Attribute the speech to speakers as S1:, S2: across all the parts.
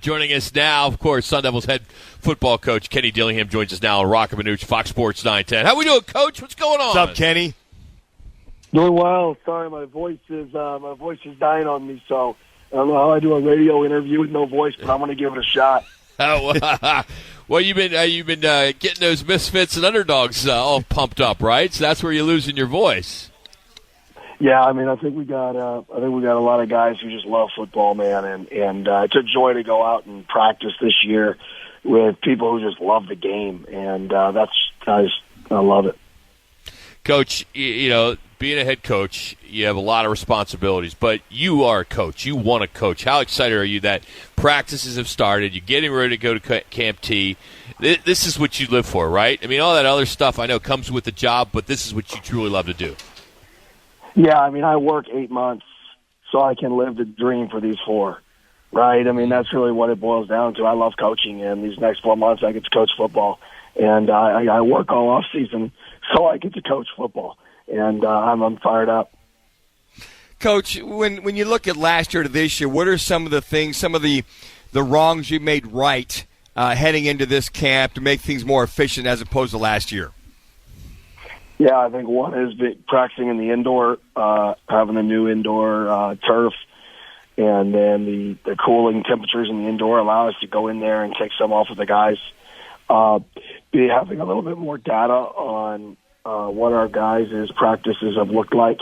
S1: Joining us now, of course, Sun Devils head football coach Kenny Dillingham joins us now on Rock and Manuch, Fox Sports 910. How we doing, Coach? What's going on?
S2: What's up, Kenny?
S3: Doing well. Sorry, my voice is dying on me. So I don't know how I do a radio interview with no voice, but I'm going to give it a shot.
S1: Well, you've been getting those misfits and underdogs all pumped up, right? So that's where you're losing your voice.
S3: Yeah, I mean, I think we got a lot of guys who just love football, man, and it's a joy to go out and practice this year with people who just love the game, and I love it.
S1: Coach, you know, being a head coach, you have a lot of responsibilities, but you are a coach. You want to coach. How excited are you that practices have started? You're getting ready to go to Camp T. This is what you live for, right? I mean, all that other stuff I know comes with the job, but this is what you truly love to do.
S3: Yeah, I mean, I work 8 months so I can live the dream for these 4, right? I mean, that's really what it boils down to. I love coaching, and these next 4 months I get to coach football. And I work all off season so I get to coach football. And I'm fired up.
S2: Coach, when you look at last year to this year, what are some of the things, some of the wrongs you made right heading into this camp to make things more efficient as opposed to last year?
S3: Yeah, I think one is practicing in the indoor, having the new indoor turf, and then the cooling temperatures in the indoor allow us to go in there and take some off of the guys. Having a little bit more data on what our guys' practices have looked like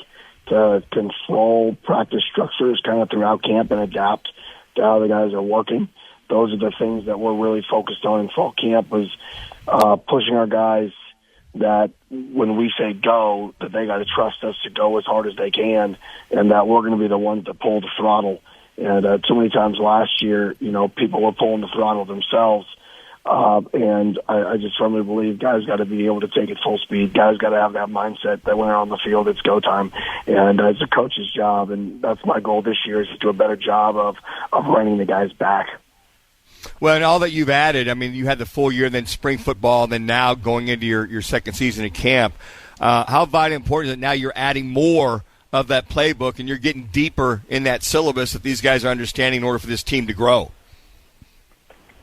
S3: to control practice structures kind of throughout camp and adapt to how the guys are working. Those are the things that we're really focused on in fall camp, was pushing our guys that when we say go, that they got to trust us to go as hard as they can, and that we're going to be the ones that pull the throttle. And too many times last year, you know, people were pulling the throttle themselves. And I just firmly believe guys got to be able to take it full speed. Guys got to have that mindset that when they're on the field, it's go time. And it's a coach's job, and that's my goal this year, is to do a better job of running the guys back.
S2: Well, and all that you've added, I mean, you had the full year, then spring football, and then now going into your second season at camp. How vitally important is it now you're adding more of that playbook and you're getting deeper in that syllabus that these guys are understanding in order for this team to grow?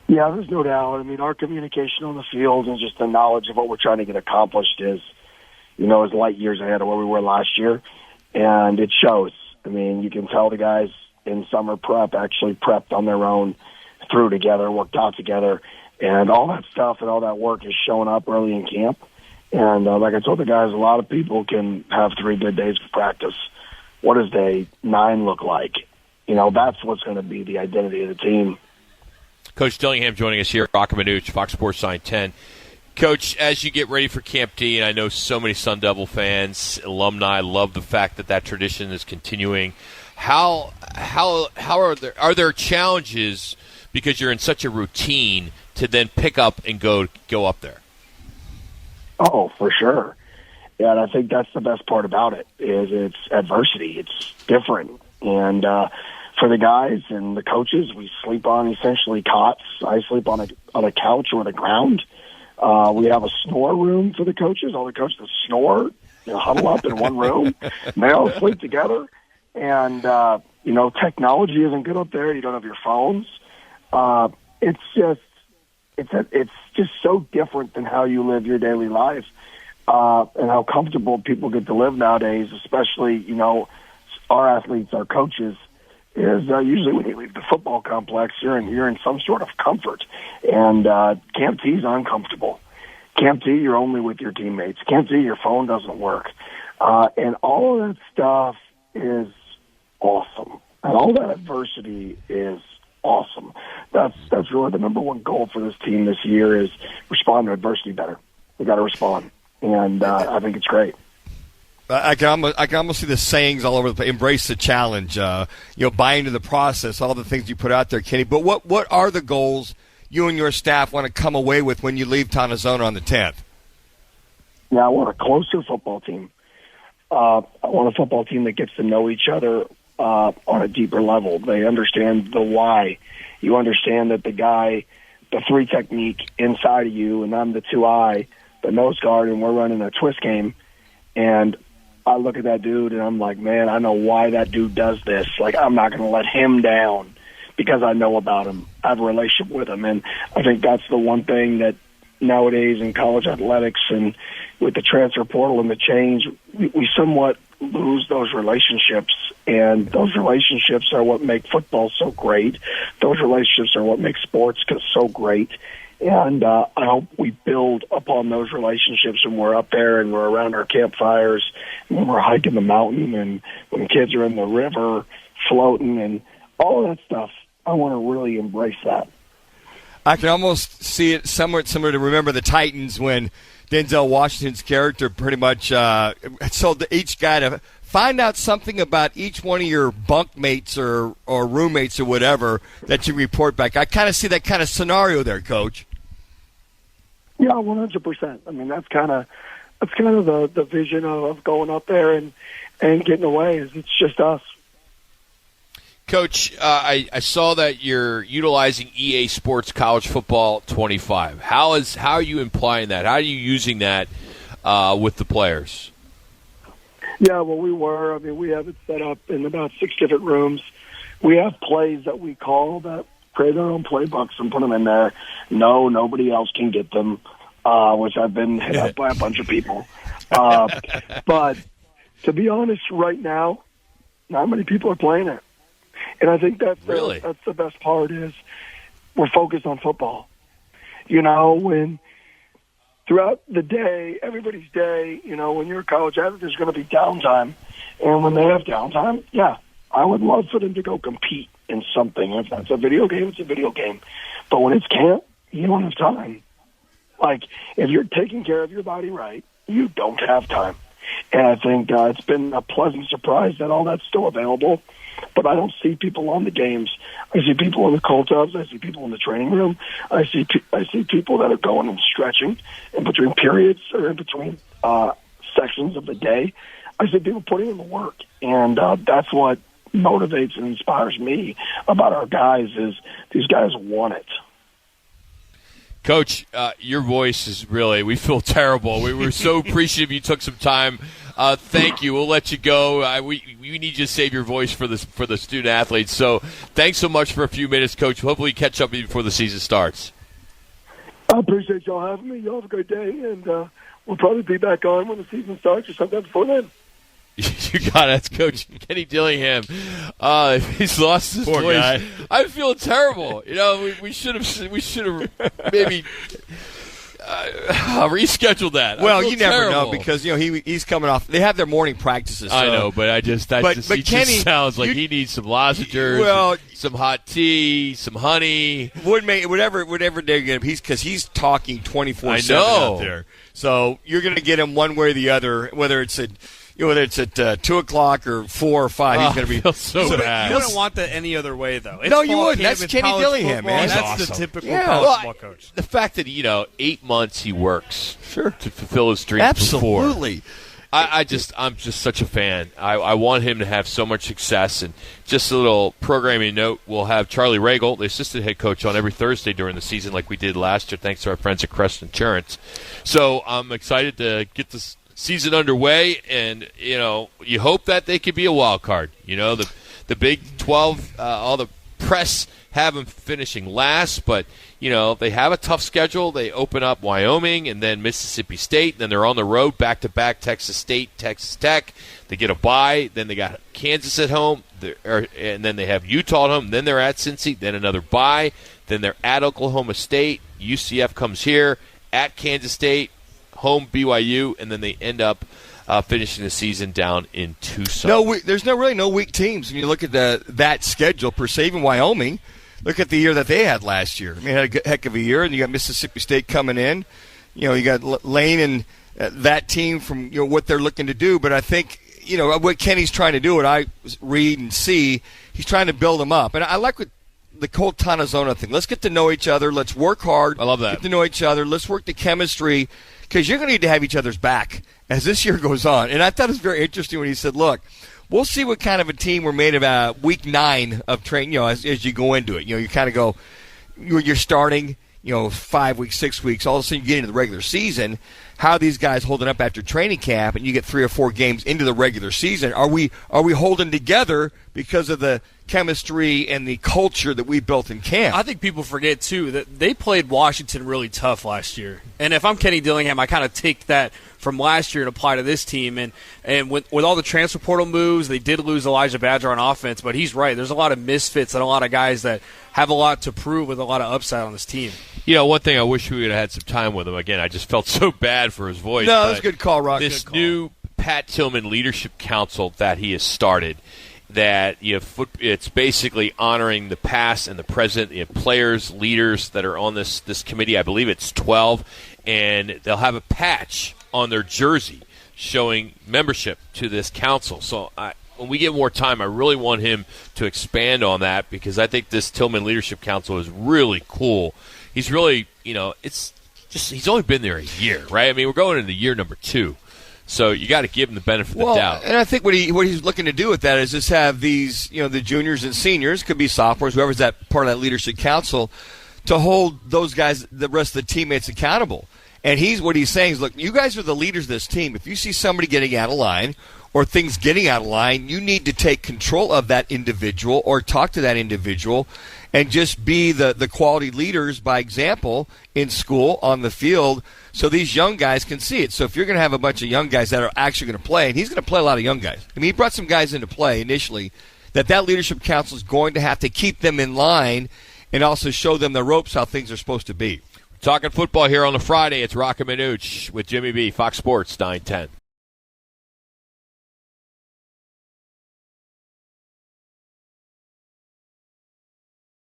S3: Yeah, there's no doubt. I mean, our communication on the field and just the knowledge of what we're trying to get accomplished is light years ahead of where we were last year, and it shows. I mean, you can tell the guys in summer prep actually prepped on their own, threw together, worked out together, and all that stuff and all that work is showing up early in camp. And like I told the guys, a lot of people can have 3 good days of practice. What does day 9 look like? You know, that's what's going to be the identity of the team.
S1: Coach Dillingham joining us here, Rock and Manuch, Fox Sports 910. Coach, as you get ready for Camp T, and I know so many Sun Devil fans, alumni, love the fact that tradition is continuing. How are there challenges because you're in such a routine to then pick up and go up there?
S3: Oh, for sure. Yeah, and I think that's the best part about it, is it's adversity. It's different. And for the guys and the coaches, we sleep on essentially cots. I sleep on a couch or the ground. We have a snore room for the coaches. All the coaches snore, huddle up in one room. And they all sleep together. And, technology isn't good up there. You don't have your phones. It's just so different than how you live your daily life, and how comfortable people get to live nowadays, especially, our athletes, our coaches, is usually when you leave the football complex, you're in some sort of comfort. And Camp T is uncomfortable. Camp T, you're only with your teammates. Camp T, your phone doesn't work. And all of that stuff is awesome. And all that adversity is awesome. That's really the number one goal for this team this year, is respond to adversity better. We got to respond, and I think it's great.
S2: I can almost see the sayings all over the place. Embrace the challenge, buy into the process, all the things you put out there, Kenny. But what are the goals you and your staff want to come away with when you leave Tontozona on the 10th?
S3: Yeah, I want a closer football team. I want a football team that gets to know each other on a deeper level. They understand the why. You understand that the 3 technique inside of you, and I'm the 2-eye, the nose guard, and we're running a twist game. And I look at that dude, and I'm like, man, I know why that dude does this. Like, I'm not going to let him down because I know about them. I have a relationship with them. And I think that's the one thing that nowadays in college athletics and with the transfer portal and the change, we somewhat lose those relationships. And those relationships are what make football so great. Those relationships are what make sports so great. And I hope we build upon those relationships when we're up there and we're around our campfires, and when we're hiking the mountain, and when kids are in the river floating and all of that stuff. I want to really embrace that.
S2: I can almost see it somewhat similar to Remember the Titans when Denzel Washington's character pretty much told each guy to find out something about each one of your bunkmates or roommates or whatever that you report back. I kind of see that kind of scenario there, Coach.
S3: Yeah, 100%. I mean, that's kind of the vision of going up there and getting away. Is it's just us.
S1: Coach, I saw that you're utilizing EA Sports College Football 25. How are you implying that? How are you using that with the players?
S3: Yeah, well, we have it set up in about 6 different rooms. We have plays that we call that create our own playbooks and put them in there. No, nobody else can get them, which I've been hit up by a bunch of people. But to be honest, right now, not many people are playing it. And I think that's the best part is we're focused on football. You know, when throughout the day, everybody's day, you know, when you're a college athlete, there's going to be downtime. And when they have downtime, yeah, I would love for them to go compete in something. If that's a video game, it's a video game. But when it's camp, you don't have time. Like, if you're taking care of your body right, you don't have time. And I think it's been a pleasant surprise that all that's still available. But I don't see people on the games. I see people in the cold tubs. I see people in the training room. I see people that are going and stretching in between periods or in between sections of the day. I see people putting in the work, and that's what motivates and inspires me about our guys is these guys want it.
S1: Coach, your voice is really, we feel terrible. We were so appreciative you took some time. Thank you. We'll let you go. We need you to save your voice for the student athletes. So thanks so much for a few minutes, Coach. Hopefully catch up with you before the season starts.
S3: I appreciate y'all having me. Y'all have a great day, and we'll probably be back on when the season starts or sometime before then.
S1: You got it. That's Coach Kenny Dillingham. He's lost his
S2: Poor
S1: voice.
S2: Guy.
S1: I feel terrible. You know, we should have maybe rescheduled that.
S2: Well, you never
S1: terrible.
S2: know because you know he's coming off. They have their morning practices. So.
S1: I know, but he
S2: Kenny,
S1: just sounds like he needs some lozenges, some hot tea, some honey.
S2: Whatever they're going to. He's talking 24/7 out there. So you're going to get him one way or the other, whether it's at 2 o'clock or 4 or 5, he's going to be
S1: so bad.
S4: You wouldn't want that any other way, though.
S2: No, you wouldn't. That's Kenny Dillingham, man.
S4: That's
S2: Awesome.
S4: the typical
S2: college
S4: football coach.
S1: The fact that 8 months he works
S2: to
S1: fulfill his dreams.
S2: Absolutely.
S1: I'm just such a fan. I want him to have so much success. And just a little programming note: we'll have Charlie Regal, the assistant head coach, on every Thursday during the season, like we did last year, thanks to our friends at Crest Insurance. So I'm excited to get this season underway, and you hope that they could be a wild card. The Big 12, all the press have them finishing last, but they have a tough schedule. They open up Wyoming and then Mississippi State, then they're on the road back-to-back Texas State, Texas Tech. They get a bye, then they got Kansas at home, and then they have Utah at home, then they're at Cincy, then another bye, then they're at Oklahoma State. UCF comes here, at Kansas State, home BYU, and then they end up finishing the season down in Tucson.
S2: There's no weak teams when you look at that schedule per se. Even Wyoming, look at the year that they had last year. I mean, had a heck of a year, and you got Mississippi State coming in. You got Lane and that team from what they're looking to do. But I think what Kenny's trying to do, what I read and see, he's trying to build them up, and I like what the whole Tontozona thing. Let's get to know each other. Let's work hard.
S1: I love that.
S2: Get to know each other. Let's work the chemistry. Because you're going to need to have each other's back as this year goes on. And I thought it was very interesting when he said, look, we'll see what kind of a team we're made of week 9 of training, as you go into it. You kind of go, you're starting, 5 weeks, 6 weeks, all of a sudden you get into the regular season. How are these guys holding up after training camp, and you get 3 or 4 games into the regular season? Are we holding together because of the chemistry and the culture that we built in camp?
S4: I think people forget, too, that they played Washington really tough last year. And if I'm Kenny Dillingham, I kind of take that from last year and apply to this team. And with all the transfer portal moves, they did lose Elijah Badger on offense, but he's right. There's a lot of misfits and a lot of guys that have a lot to prove with a lot of upside on this team.
S1: One thing I wish we would have had some time with him. Again, I just felt so bad for his voice.
S2: No, that's a good call, Rock.
S1: This new Pat Tillman Leadership Council that he has started, that it's basically honoring the past and the present. You have players, leaders that are on this committee. I believe it's 12, and they'll have a patch on their jersey showing membership to this council. So when we get more time, I really want him to expand on that, because I think this Tillman Leadership Council is really cool. He's really, he's only been there a year, right? I mean, we're going into year number 2. So you got to give him the benefit of the doubt.
S2: And I think what he's looking to do with that is just have these, the juniors and seniors, could be sophomores, whoever's that part of that leadership council, to hold those guys, the rest of the teammates, accountable. And what he's saying is, look, you guys are the leaders of this team. If you see somebody getting out of line or things getting out of line, you need to take control of that individual or talk to that individual and just be the quality leaders by example in school, on the field, so these young guys can see it. So if you're going to have a bunch of young guys that are actually going to play, and he's going to play a lot of young guys. I mean, he brought some guys into play initially, that leadership council is going to have to keep them in line and also show them the ropes, how things are supposed to be.
S1: Talking football here on a Friday. It's Rock and Minuch with Jimmy B, Fox Sports 910.